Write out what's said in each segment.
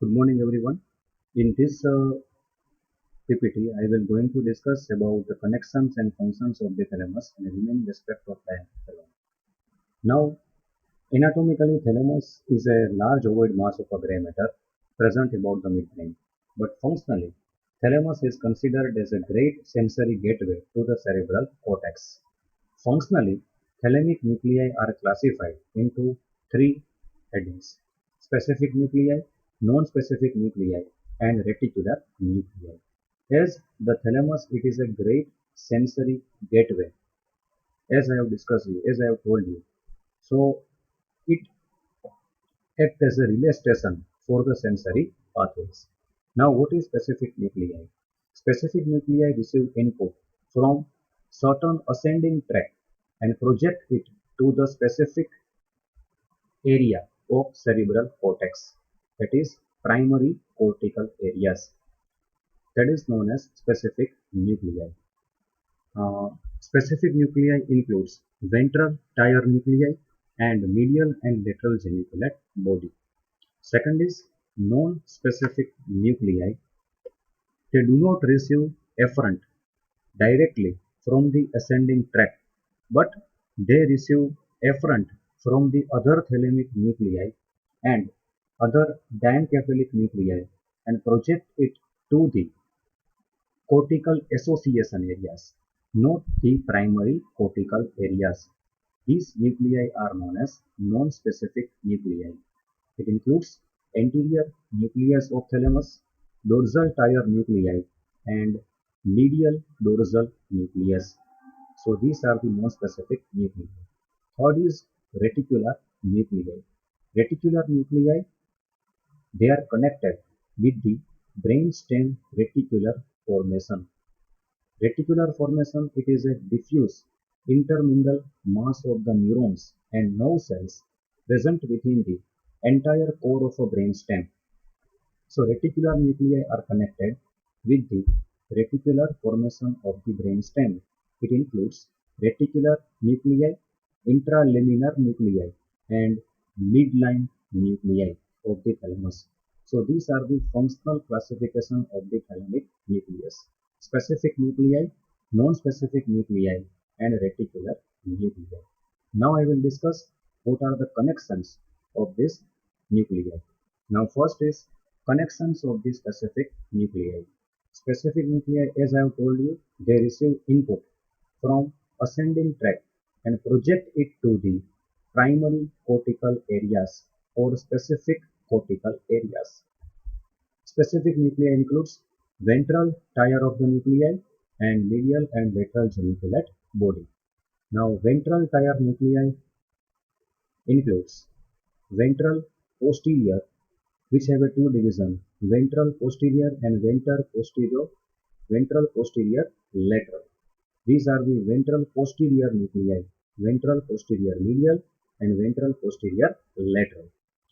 Good morning, everyone. In this PPT, I will going to discuss about the connections and functions of the thalamus in the remaining aspect of the thalamus. Now, anatomically, thalamus is a large ovoid mass of a gray matter present about the midbrain. But functionally, thalamus is considered as a great sensory gateway to the cerebral cortex. Functionally, thalamic nuclei are classified into three headings: specific nuclei, non-specific nuclei, and reticular nuclei. As the thalamus, it is a great sensory gateway, as I have discussed you, as I have told you. So it acts as a relay station for the sensory pathways. Now, what is specific nuclei? Specific nuclei receive input from certain ascending tract and project it to the specific area of cerebral cortex, that is primary cortical areas, that is known as specific nuclei. Specific nuclei includes ventral tire nuclei and medial and lateral geniculate body. Second is non-specific nuclei. They do not receive efferent directly from the ascending tract, but they receive efferent from the other thalamic nuclei and other diencephalic nuclei and project it to the cortical association areas, not the primary cortical areas. These nuclei are known as non-specific nuclei. It includes anterior nucleus of thalamus, dorsal tire nuclei, and medial dorsal nucleus. So these are the non-specific nuclei. Third is reticular nuclei. Reticular nuclei, they are connected with the brainstem reticular formation. Reticular formation, it is a diffuse intermingled mass of the neurons and nerve cells present within the entire core of a brainstem. So reticular nuclei are connected with the reticular formation of the brainstem. It includes reticular nuclei, intralaminar nuclei, and midline nuclei of the thalamus. So these are the functional classification of the thalamic nucleus: specific nuclei, non-specific nuclei, and reticular nuclei. Now I will discuss what are the connections of this nuclei. Now first is connections of the specific nuclei. Specific nuclei, as I have told you, they receive input from ascending tract and project it to the primary cortical areas or specific cortical areas. Specific nuclei includes ventral tire of the nuclei and medial and lateral geniculate body. Now, ventral tire nuclei includes ventral posterior, which have a two division: ventral posterior and ventral posterior lateral. These are the ventral posterior nuclei: ventral posterior medial and ventral posterior lateral,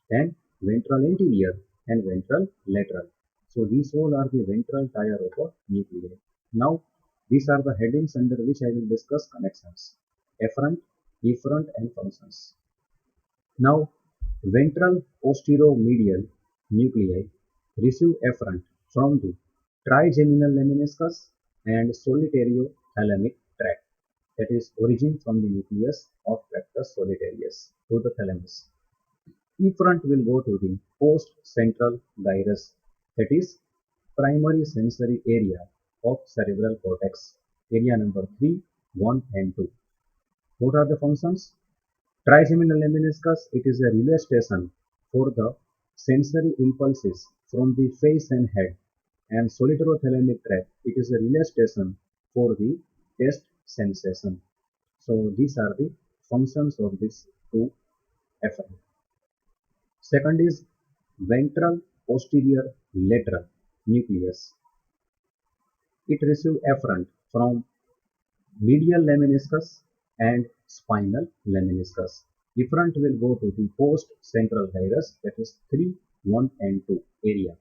and ventral anterior and ventral lateral. So these all are the ventral tire of a nuclei. Now these are the headings under which I will discuss connections: efferent, efferent, and functions. Now, ventral posteromedial nuclei receive efferent from the trigeminal lemniscus and solitariothalamic tract, that is, origin from the nucleus of tractus solitarius to the thalamus. Efferent will go to the post-central gyrus, that is, primary sensory area of cerebral cortex, area number 3, 1, and 2. What are the functions? Trigeminal lemniscus, it is a relay station for the sensory impulses from the face and head, and solidarothalamic tract, it is a relay station for the taste sensation. So these are the functions of these two efferent. Second is ventral posterior lateral nucleus. It receives efferent from medial lemniscus and spinal lemniscus. Efferent will go to the post-central gyrus, that is 3, 1, and 2 area.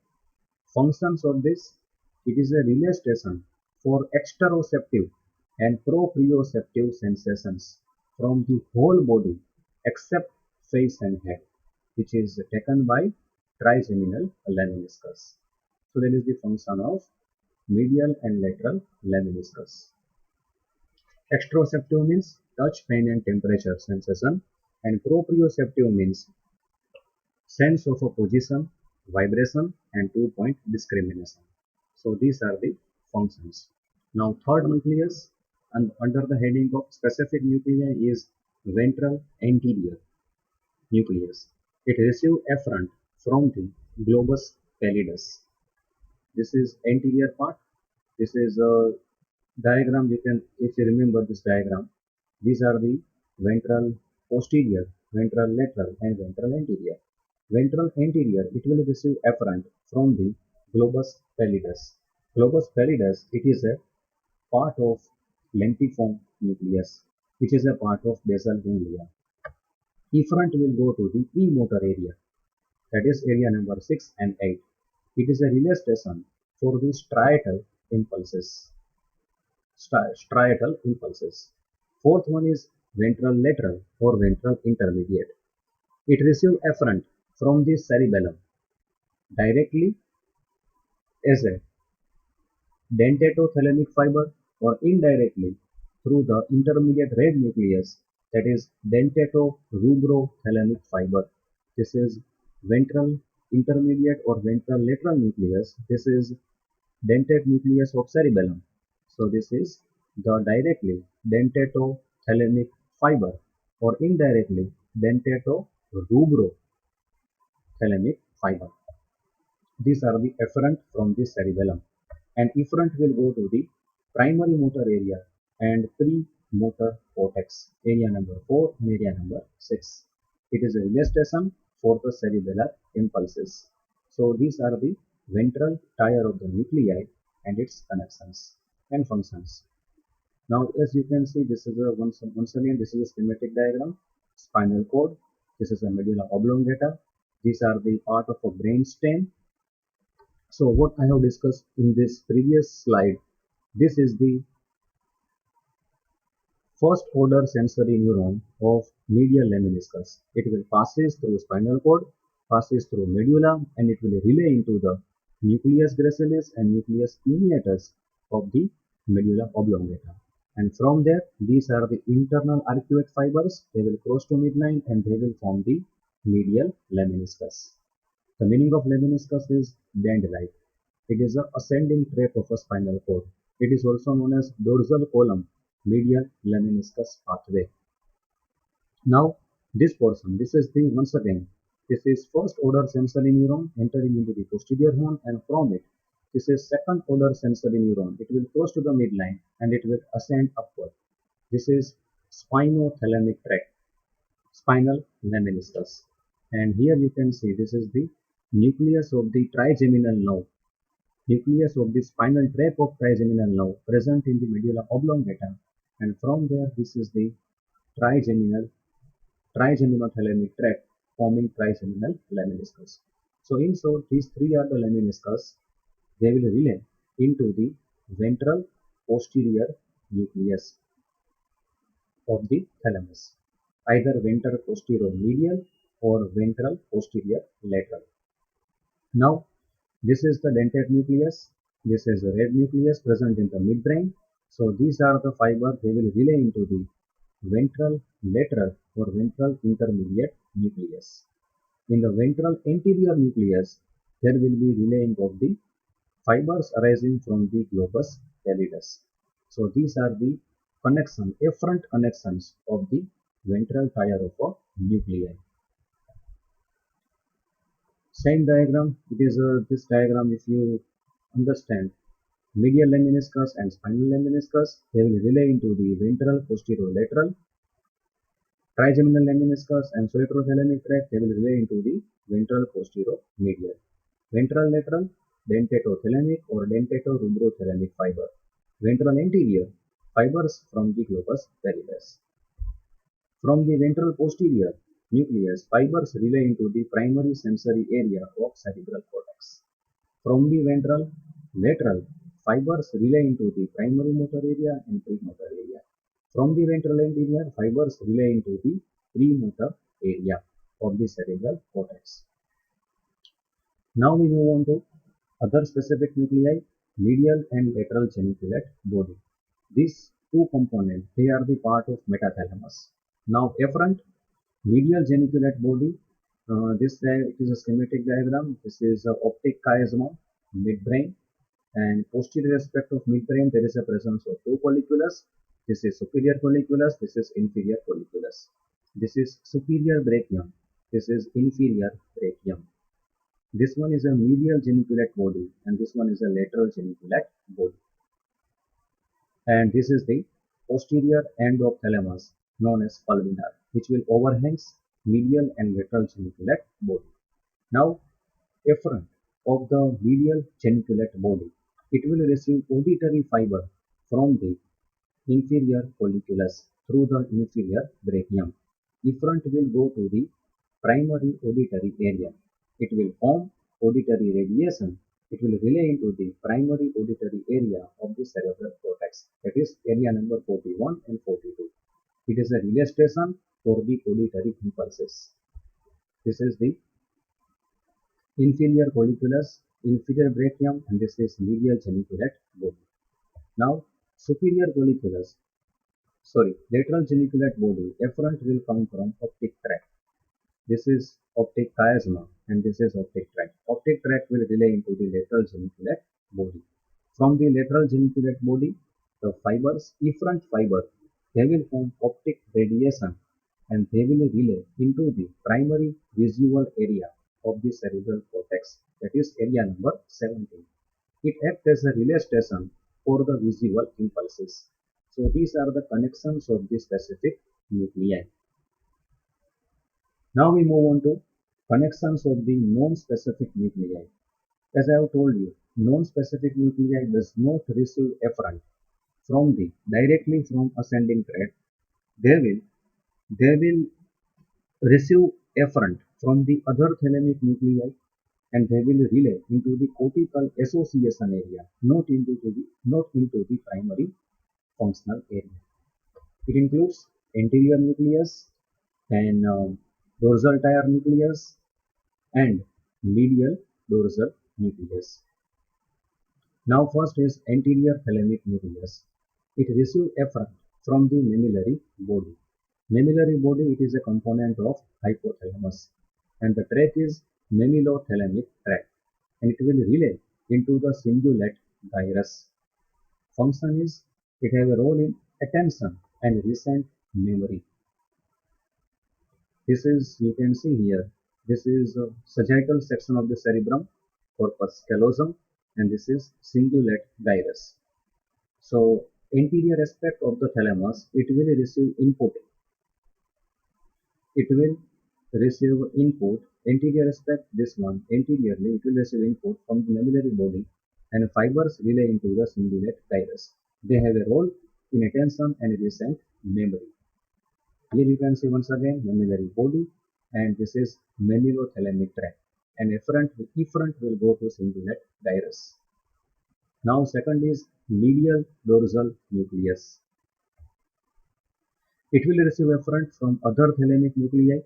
Functions of this: it is a relay station for exteroceptive and proprioceptive sensations from the whole body except face and head, which is taken by trigeminal lemniscus. So that is the function of medial and lateral lemniscus. Exteroceptive means touch, pain and temperature sensation, and proprioceptive means sense of a position, vibration and 2-point discrimination. So these are the functions. Now third nucleus and under the heading of specific nuclei is ventral anterior nucleus. It receives efferent from the globus pallidus. This is anterior part. This is a diagram. You can, if you remember this diagram, these are the ventral posterior, ventral lateral and ventral anterior. Ventral anterior, it will receive efferent from the globus pallidus. Globus pallidus, it is a part of lentiform nucleus, which is a part of basal ganglia. Efferent will go to the premotor area, that is area number 6 and 8. It is a relay station for the striatal impulses. Striatal impulses. Fourth one is ventral lateral or ventral intermediate. It receives efferent from the cerebellum directly as a dentatothalamic fiber or indirectly through the intermediate red nucleus, that is dentatorubrophthalamic fiber. This is ventral intermediate or ventral lateral nucleus. This is dentate nucleus of cerebellum. So this is the directly dentatothalamic fiber or indirectly dentatorubrophthalamic fiber. These are the efferent from the cerebellum, and efferent will go to the primary motor area and premotor cortex, area number 4 and area number 6. It is a relay station for the cerebellar impulses. So these are the ventral tier of the nuclei and its connections and functions. Now as you can see, this is a once again this is a schematic diagram. Spinal cord, this is a medulla oblongata. These are the part of a brain stem. So what I have discussed in this previous slide, this is the first order sensory neuron of medial lemniscus. It will passes through spinal cord, passes through medulla, and it will relay into the nucleus gracilis and nucleus uniatus of the medulla oblongata. And from there, these are the internal arcuate fibers. They will cross to midline and they will form the medial lemniscus. The meaning of lemniscus is band-like. It is a ascending track of a spinal cord. It is also known as dorsal column medial lemniscus pathway. Now this portion, this is the once again, this is first order sensory neuron entering into the posterior horn, and from it, this is second order sensory neuron. It will close to the midline and it will ascend upward. This is spinothalamic tract, spinal lemniscus. And here you can see this is the nucleus of the trigeminal nerve, nucleus of the spinal tract of trigeminal nerve present in the medulla oblongata, and from there this is the trigeminothalamic tract forming trigeminal lemniscus. So in short, these three are the lemniscus. They will relay into the ventral posterior nucleus of the thalamus, either ventral posterior medial or ventral posterior lateral. Now this is the dentate nucleus. This is the red nucleus present in the midbrain. So these are the fibers. They will relay into the ventral lateral or ventral intermediate nucleus. In the ventral anterior nucleus, there will be relaying of the fibers arising from the globus pallidus. So these are the efferent connections of the ventral tier of a nuclei. Same diagram, it is this diagram, if you understand medial lemniscus and spinal lemniscus, they will relay into the ventral posterolateral, trigeminal lemniscus and soletrothalamic tract, they will relay into the ventral posteromedial. Ventral lateral, dentatothalamic or dentatorubrophthalamic fiber. Ventral anterior, fibers from the globus pallidus. From the ventral posterior nucleus, fibers relay into the primary sensory area of cerebral cortex. From the ventral lateral, fibers relay into the primary motor area and premotor area. From the ventral anterior, fibers relay into the premotor area of the cerebral cortex. Now we move on to other specific nuclei, medial and lateral geniculate body. These two components, they are the part of metathalamus. Now efferent medial geniculate body, it is a schematic diagram. This is optic chiasma, midbrain, and posterior aspect of midbrain there is a presence of two colliculus. This is superior colliculus, this is inferior colliculus. This is superior brachium, this is inferior brachium. This one is a medial geniculate body and this one is a lateral geniculate body. And this is the posterior end of thalamus known as pulvinar, which will overhangs medial and lateral geniculate body. Now, efferent of the medial geniculate body, it will receive auditory fiber from the inferior colliculus through the inferior brachium. Efferent will go to the primary auditory area. It will form auditory radiation. It will relay into the primary auditory area of the cerebral cortex. That is area number 41 and 42. It is a relay station for the auditory impulses. This is the inferior colliculus, inferior brachium, and this is medial geniculate body. Now, superior colliculus, lateral geniculate body, efferent will come from optic tract. This is optic chiasma and this is optic tract. Optic tract will relay into the lateral geniculate body. From the lateral geniculate body, the fibers, efferent fiber, they will form optic radiation and they will relay into the primary visual area of the cerebral cortex. That is area number 17. It acts as a relay station for the visual impulses. So these are the connections of the specific nuclei. Now we move on to connections of the non-specific nuclei. As I have told you, non-specific nuclei does not receive efferent directly from ascending tract. They will receive efferent from the other thalamic nuclei and they will relay into the cortical association area, not into the primary functional area. It includes anterior nucleus and dorsal tiar nucleus and medial dorsal nucleus. Now first is anterior thalamic nucleus. It receives efferent from the mammillary body. Mammillary body, it is a component of hypothalamus and the tract is mammillothalamic tract and it will relay into the cingulate gyrus. Function is it have a role in attention and recent memory. This is, you can see here, this is a sagittal section of the cerebrum, corpus callosum, and this is cingulate gyrus. So, anterior aspect of the thalamus, it will receive input. It will receive input. Anterior aspect, this one, anteriorly, it will receive input from the mammillary body and fibers relay into the cingulate gyrus. They have a role in attention and recent memory. Here you can see once again mammillary body and this is mammillothalamic tract and efferent will go to cingulate gyrus. Now second is medial dorsal nucleus. It will receive efferent from other thalamic nuclei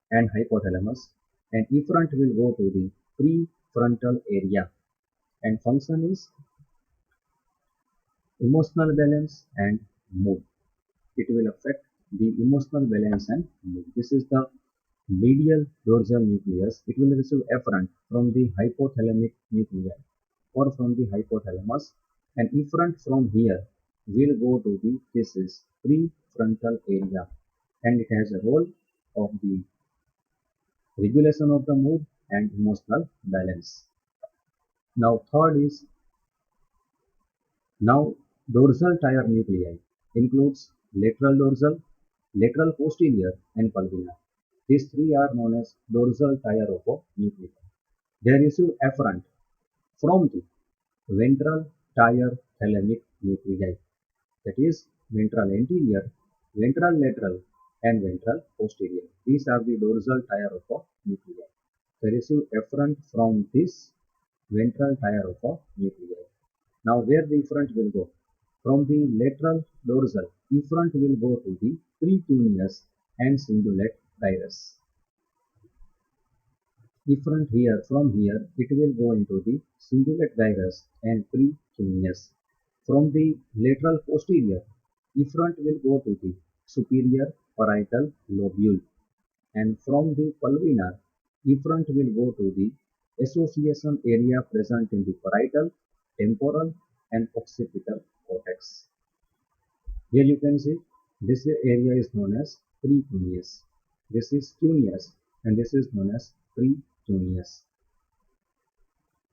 and hypothalamus and efferent will go to the prefrontal area and function is emotional balance and mood. It will affect the emotional balance and mood. This is the medial dorsal nucleus. It will receive efferent from the hypothalamic nuclei or from the hypothalamus and efferent from here will go to the this is prefrontal area and it has a role of the regulation of the mood and emotional balance. Now third is now dorsal tiar nuclei includes lateral dorsal, lateral posterior and pulvinar. These three are known as dorsal tiar of a nuclei. They receive efferent from the ventral tiar thalamic nuclei, that is ventral anterior, ventral lateral and ventral posterior. These are the dorsal tiar of a nuclei. They receive efferent from this ventral tiar of a nuclei. Now where the efferent will go? From the lateral dorsal, efferent will go to the precuneus and cingulate gyrus. Efferent here, from here, it will go into the cingulate gyrus and precuneus. From the lateral posterior, efferent will go to the superior parietal lobule, and from the pulvinar, efferent will go to the association area present in the parietal, temporal, and occipital cortex. Here you can see this area is known as precuneus. This is cuneus, and this is known as precuneus.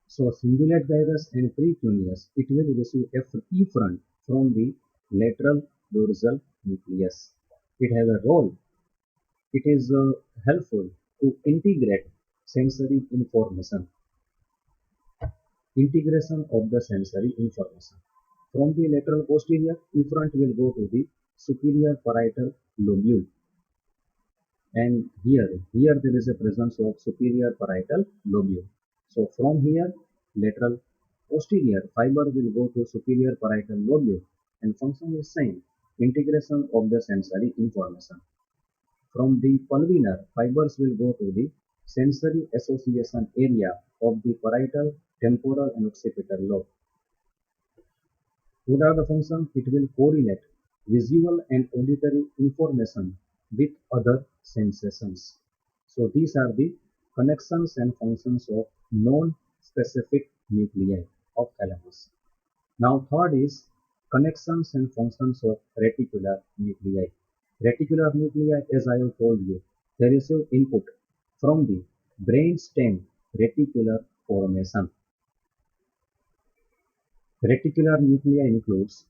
So cingulate gyrus and precuneus, it will receive efferent from the lateral dorsal nucleus. It has a role. It is helpful to integrate sensory information. Integration of the sensory information. From the lateral posterior, efferent will go to the superior parietal lobule. And here there is a presence of superior parietal lobule. So from here, lateral posterior fiber will go to superior parietal lobule, and function is same, integration of the sensory information. From the pulvinar, fibers will go to the sensory association area of the parietal, temporal, and occipital lobe. What are the functions? It will correlate visual and auditory information with other sensations. So these are the connections and functions of non-specific nuclei of thalamus. Now third is connections and functions of reticular nuclei. Reticular nuclei, as I have told you, they receive input from the brainstem reticular formation. Reticular nuclei includes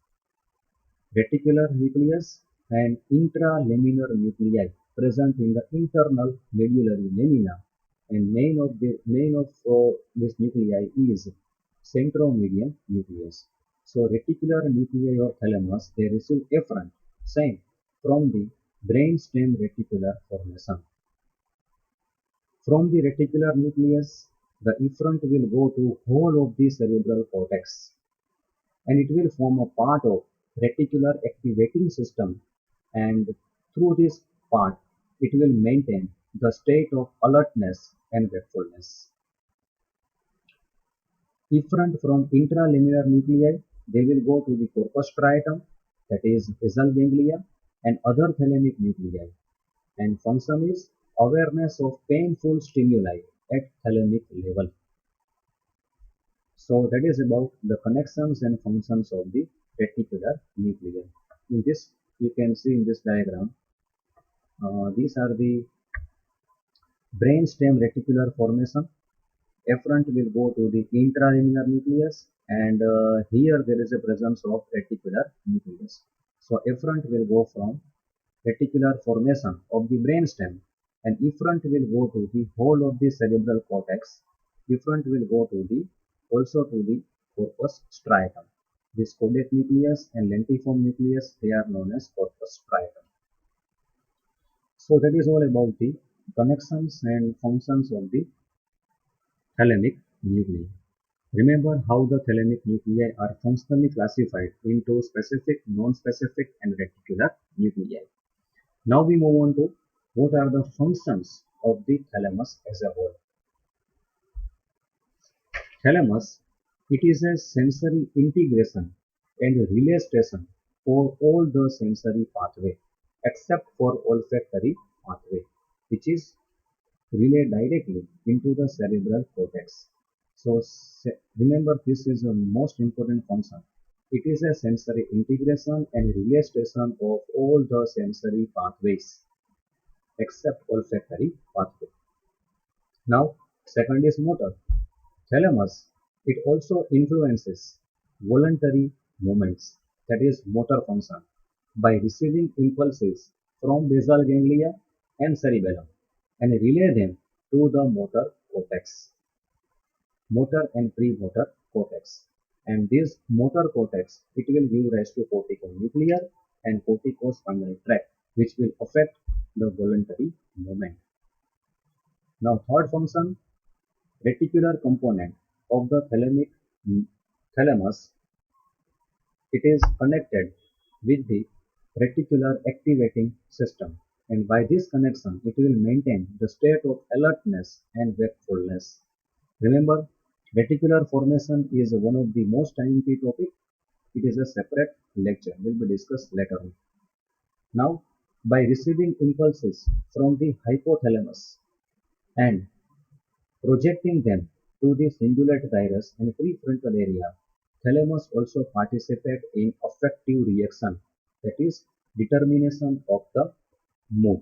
reticular nucleus and intralaminar nuclei present in the internal medullary lamina, and main of this nuclei is centromedian nucleus. So reticular nuclei of thalamus, they receive efferent same from the brainstem reticular formation. From the reticular nucleus, the efferent will go to whole of the cerebral cortex, and it will form a part of reticular activating system, and through this part it will maintain the state of alertness and wakefulness. Efferent from intralaminar nuclei, they will go to the corpus striatum, that is basal ganglia, and other thalamic nuclei, and function is awareness of painful stimuli at thalamic level. So that is about the connections and functions of the reticular nuclei. In this, you can see in this diagram, these are the brainstem reticular formation. Efferent will go to the intralaminar nucleus, and here there is a presence of reticular nucleus. So efferent will go from reticular formation of the brainstem, and efferent will go to the whole of the cerebral cortex. Efferent will go to the also to the corpus striatum. This caudate nucleus and lentiform nucleus, they are known as corpus striatum. So that is all about the connections and functions of the thalamic nuclei. Remember how the thalamic nuclei are functionally classified into specific, non-specific, and reticular nuclei. Now we move on to what are the functions of the thalamus as a whole. Thalamus, it is a sensory integration and relay station for all the sensory pathway except for olfactory pathway, which is relayed directly into the cerebral cortex. So remember, this is the most important function. It is a sensory integration and relay station of all the sensory pathways except olfactory pathway. Now, second is motor. Thalamus, it also influences voluntary movements, that is motor function, by receiving impulses from basal ganglia and cerebellum and relay them to the motor cortex, motor and premotor cortex. And this motor cortex, it will give rise to corticonuclear and corticospinal tract, which will affect the voluntary movement. Now, third function, reticular component of the thalamus, it is connected with the reticular activating system. And by this connection, it will maintain the state of alertness and wakefulness. Remember, reticular formation is one of the most timely topic. It is a separate lecture, will be discussed later on. Now, by receiving impulses from the hypothalamus and projecting them to the cingulate gyrus and prefrontal area, thalamus also participate in affective reaction, that is, determination of the mood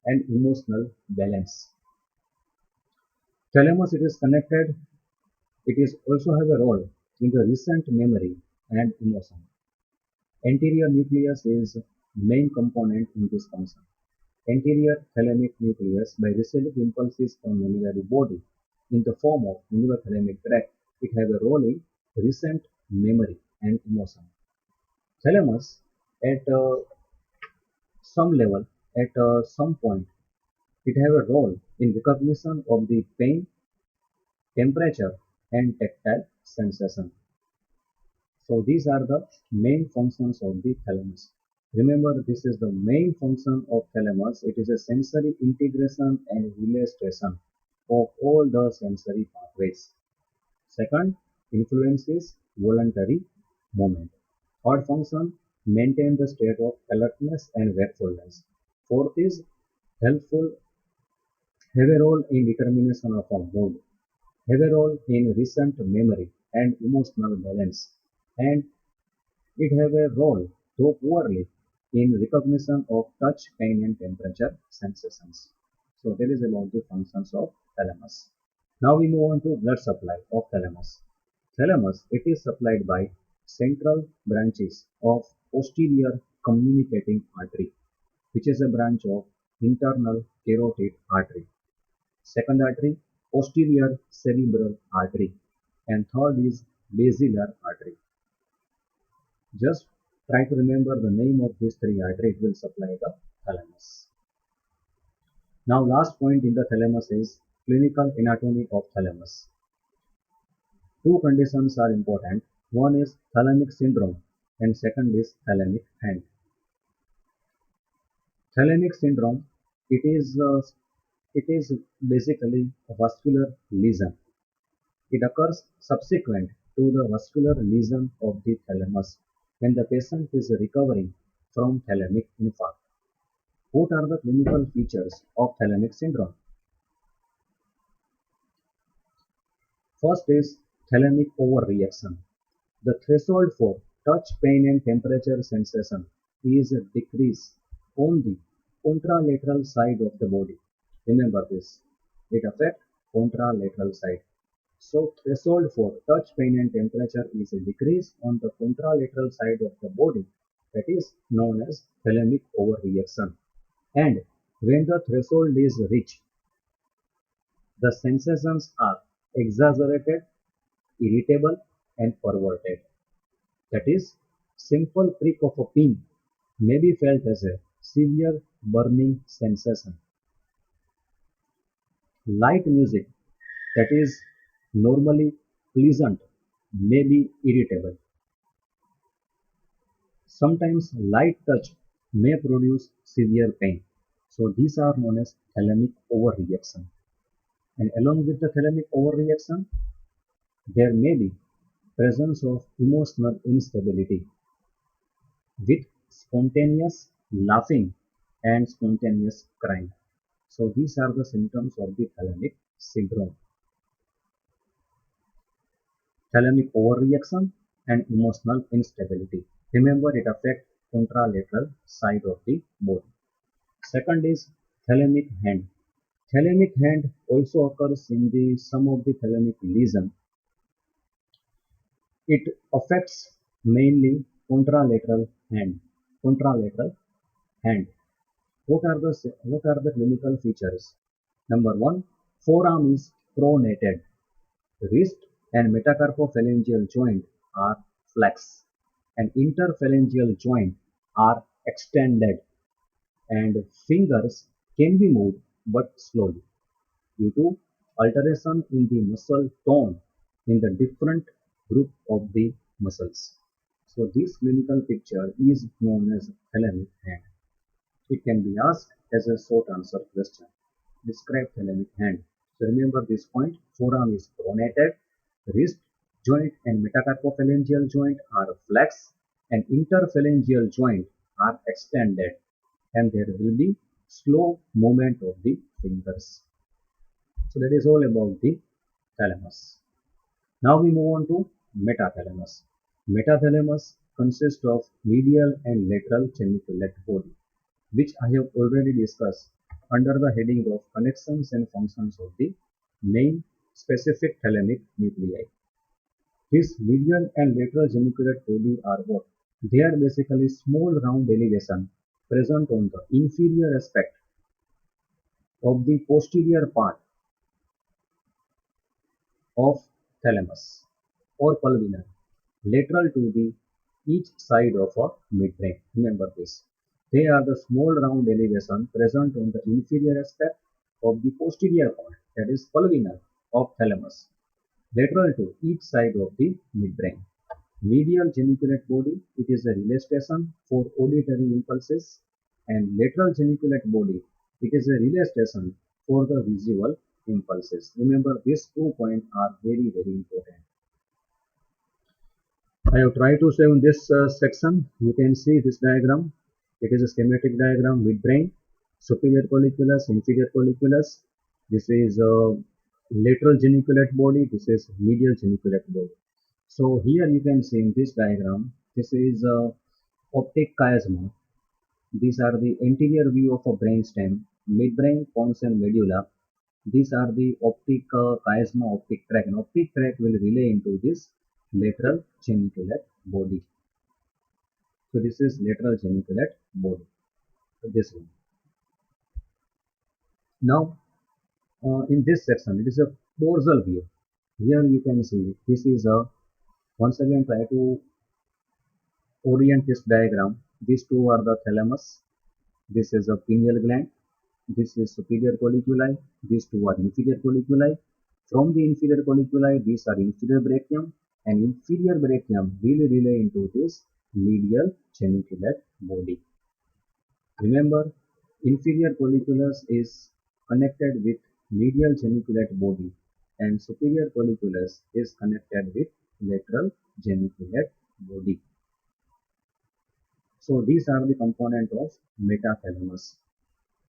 and emotional balance. Thalamus, it is connected, it is also have a role in the recent memory and emotion. Anterior nucleus is main component in this function. Anterior thalamic nucleus, by receiving impulses from mammillary body in the form of neurothalamic tract, it have a role in recent memory and emotion. Thalamus, at some level, at some point, it have a role in recognition of the pain, temperature, and tactile sensation. So these are the main functions of the thalamus. Remember, this is the main function of thalamus. It is a sensory integration and relation of all the sensory pathways. Second, influence is voluntary movement. Third function, maintain the state of alertness and wakefulness. Fourth is helpful, have a role in determination of a mood, have a role in recent memory and emotional balance, and it have a role, though poorly, in recognition of touch, pain, and temperature sensations. So that is about the functions of thalamus. Now we move on to blood supply of thalamus. Thalamus, it is supplied by central branches of posterior communicating artery, which is a branch of internal carotid artery. Second artery, posterior cerebral artery, and third is basilar artery. Just try to remember the name of these three arteries. It will supply the thalamus. Now last point in the thalamus is clinical anatomy of thalamus. Two conditions are important. One is thalamic syndrome and second is thalamic hand. Thalamic syndrome, it is basically a vascular lesion. It occurs subsequent to the vascular lesion of the thalamus when the patient is recovering from thalamic infarct. What are the clinical features of thalamic syndrome? First is thalamic overreaction. The threshold for touch, pain, and temperature sensation is decreased on the contralateral side of the body. Remember this. It affects contralateral side. So threshold for touch, pain, and temperature is decreased on the contralateral side of the body. That is known as thalamic overreaction. And when the threshold is reached, the sensations are exaggerated, irritable, and perverted. That is, simple prick of a pin may be felt as a severe burning sensation. Light music that is normally pleasant may be irritable. Sometimes light touch may produce severe pain. So these are known as thalamic overreaction. And along with the thalamic overreaction, there may be presence of emotional instability with spontaneous laughing and spontaneous crying. So these are the symptoms of the thalamic syndrome. Thalamic overreaction and emotional instability. Remember, it affects contralateral side of the body. Second is thalamic hand. Thalamic hand also occurs in the some of the thalamic lesion. It affects mainly contralateral hand. Contralateral hand. What are the clinical features? Number one, forearm is pronated. Wrist and metacarpophalangeal joint are flex, and interphalangeal joint are extended, and fingers can be moved but slowly due to alteration in the muscle tone in the different group of the muscles. So this clinical picture is known as thalamic hand. It can be asked as a short answer question. Describe thalamic hand. So remember this point, forearm is pronated, wrist joint and metacarpophalangeal joint are flexed and interphalangeal joint are extended and there will be slow movement of the fingers. So that is all about the thalamus. Now we move on to metathalamus. Metathalamus consists of medial and lateral geniculate body, which I have already discussed under the heading of connections and functions of the main specific thalamic nuclei. These medial and lateral geniculate body are what? They are basically small round elevation present on the inferior aspect of the posterior part of thalamus or pulvinar, lateral to the each side of a midbrain. Remember this. They are the small round elevation present on the inferior aspect of the posterior part, that is pulvinar of thalamus, lateral to each side of the midbrain. Medial geniculate body, it is a relay station for auditory impulses, and lateral geniculate body, it is a relay station for the visual impulses. Remember, these 2 points are very, very important. I have tried to show in this section. You can see this diagram. It is a schematic diagram: midbrain, superior colliculus, inferior colliculus. This is lateral geniculate body. This is medial geniculate body. So here you can see in this diagram, this is optic chiasma. These are the anterior view of a brainstem, midbrain, pons and medulla. These are the optic chiasma, optic tract. And optic tract will relay into this lateral geniculate body. So this is lateral geniculate body. So this one. Now in this section, it is a dorsal view. Here you can see this is a, once again try to orient this diagram. These two are the thalamus. This is a pineal gland. This is superior colliculi. These two are inferior colliculi. From the inferior colliculi, these are inferior brachium, and inferior brachium will relay into this medial geniculate body. Remember, inferior colliculus is connected with medial geniculate body, and superior colliculus is connected with lateral geniculate body. So these are the components of metathalamus.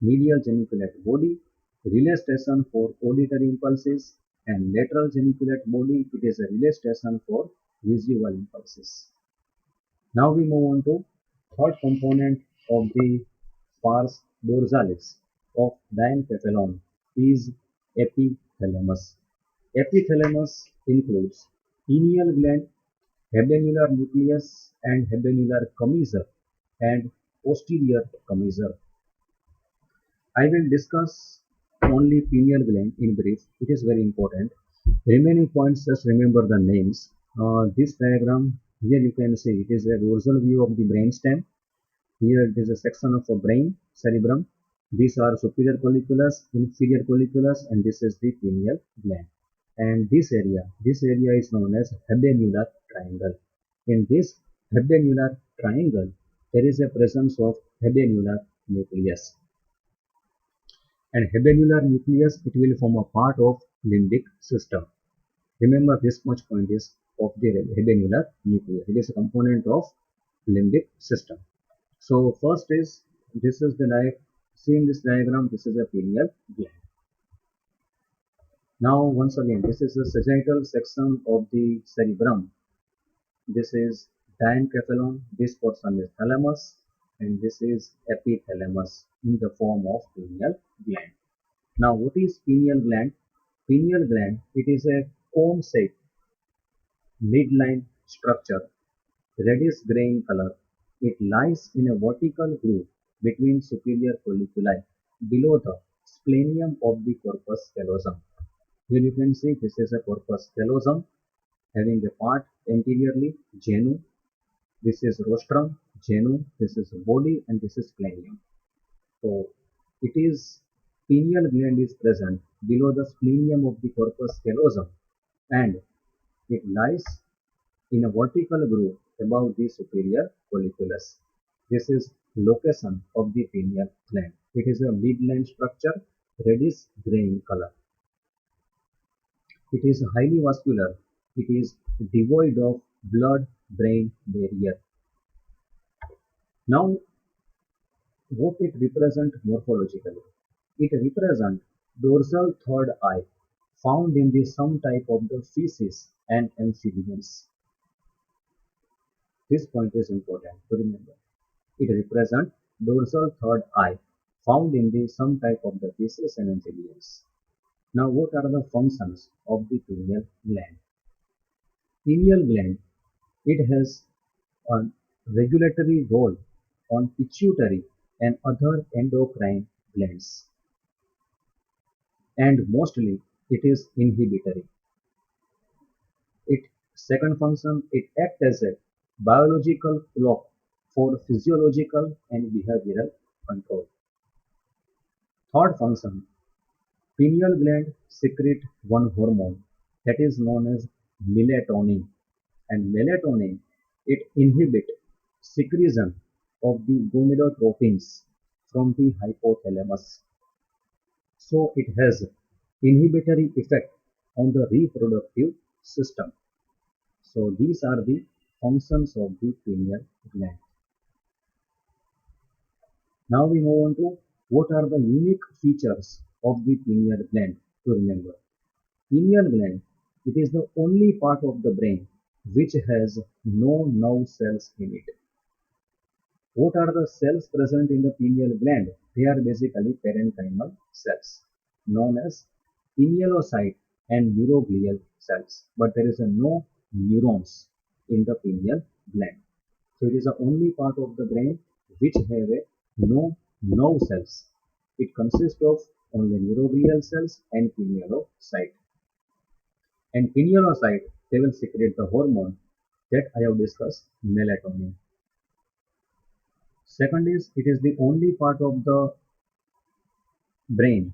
Medial geniculate body, relay station for auditory impulses, and lateral geniculate body, it is a relay station for visual impulses. Now we move on to third component of the pars dorsalis of diencephalon is epithalamus. Epithalamus includes pineal gland, habenular nucleus and habenular commissure and posterior commissure. I will discuss only pineal gland in brief. It is very important. Remaining points, just remember the names. This diagram, here you can see it is a dorsal view of the brainstem. Here it is a section of a brain, cerebrum. These are superior colliculus, inferior colliculus, and this is the pineal gland. And this area is known as habenular triangle. In this habenular triangle, there is a presence of habenular nucleus. And habenular nucleus, it will form a part of limbic system. Remember this much point is of the habenular nucleus. It is a component of limbic system. So first is, this is the see in this diagram, this is a pineal gland. Now once again, this is the sagittal section of the cerebrum. This is diencephalon, this portion is thalamus, and this is epithalamus in the form of pineal gland. Now what is pineal gland? Pineal gland, it is a cone-shaped midline structure, reddish gray in color. It lies in a vertical groove between superior colliculi below the splenium of the corpus callosum. Here you can see this is a corpus callosum having a part anteriorly, genu. This is rostrum, genu, this is body, and this is splenium. So it is, pineal gland is present below the splenium of the corpus callosum and it lies in a vertical groove above the superior colliculus. This is location of the pineal gland. It is a midline structure, reddish gray in color. It is highly vascular. It is devoid of blood-brain barrier. Now, what it represents morphologically? It represents dorsal third eye found in the some type of the fishes and amphibians. This point is important to remember. It represents dorsal third eye found in the some type of the fishes and amphibians. Now, what are the functions of the pineal gland? Pineal gland, it has a regulatory role on pituitary and other endocrine glands, and mostly it is inhibitory. Its second function, it acts as a biological clock for physiological and behavioral control. Third function, pineal gland secrete one hormone that is known as melatonin, and melatonin, it inhibit secretion of the gonadotropins from the hypothalamus. So it has inhibitory effect on the reproductive system. So these are the functions of the pineal gland. Now we move on to what are the unique features of the pineal gland to remember. Pineal gland, it is the only part of the brain which has no nerve cells in it. What are the cells present in the pineal gland? They are basically parenchymal cells known as pinealocyte and neuroglial cells. But there is no neurons in the pineal gland. So it is the only part of the brain which have no nerve cells. It consists of only neuroglial cells and pinealocyte. And pinealocyte, they will secrete the hormone that I have discussed, melatonin. Second is, it is the only part of the brain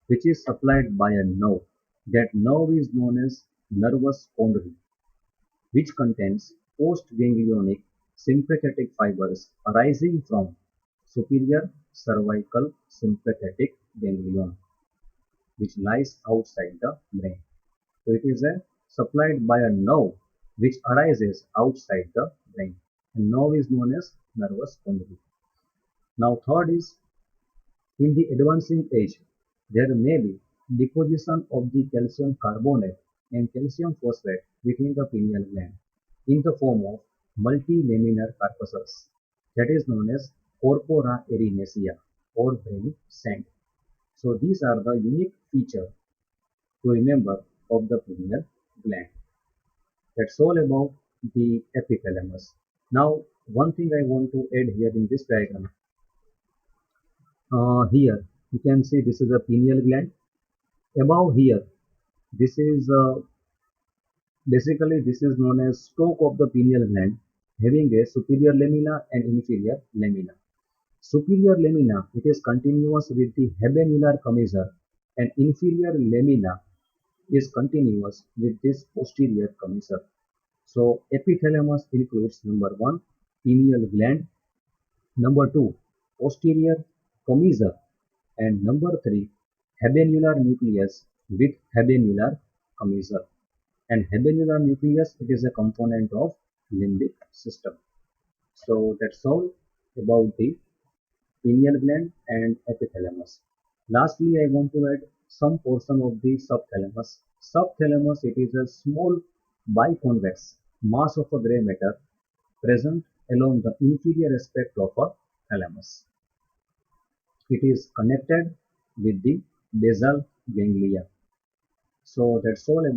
which is supplied by a nerve. That nerve is known as nervus ponderi, which contains postganglionic sympathetic fibers arising from superior cervical sympathetic ganglion, which lies outside the brain. So it is supplied by a nerve which arises outside the brain. And nerve is known as nervus ponderi. Now third is, in the advancing age, there may be deposition of the calcium carbonate and calcium phosphate within the pineal gland in the form of multilaminar corpuscles that is known as corpora erinacea or brain sand. So these are the unique features to remember of the pineal gland. That's all about the epithalamus. Now, one thing I want to add here in this diagram. Here you can see this is a pineal gland. Above here, this is basically this is known as stalk of the pineal gland, having a superior lamina and inferior lamina. Superior lamina, it is continuous with the habenular commissure, and inferior lamina is continuous with this posterior commissure. So epithalamus includes number 1 pineal gland, number 2 posterior commissure, and number 3 habenular nucleus with habenular commissure. And habenular nucleus, it is a component of limbic system. So that's all about the pineal gland and epithalamus. Lastly, I want to add some portion of the subthalamus. Subthalamus, it is a small biconvex mass of a gray matter present along the inferior aspect of a thalamus. It is connected with the basal ganglia. So that's all about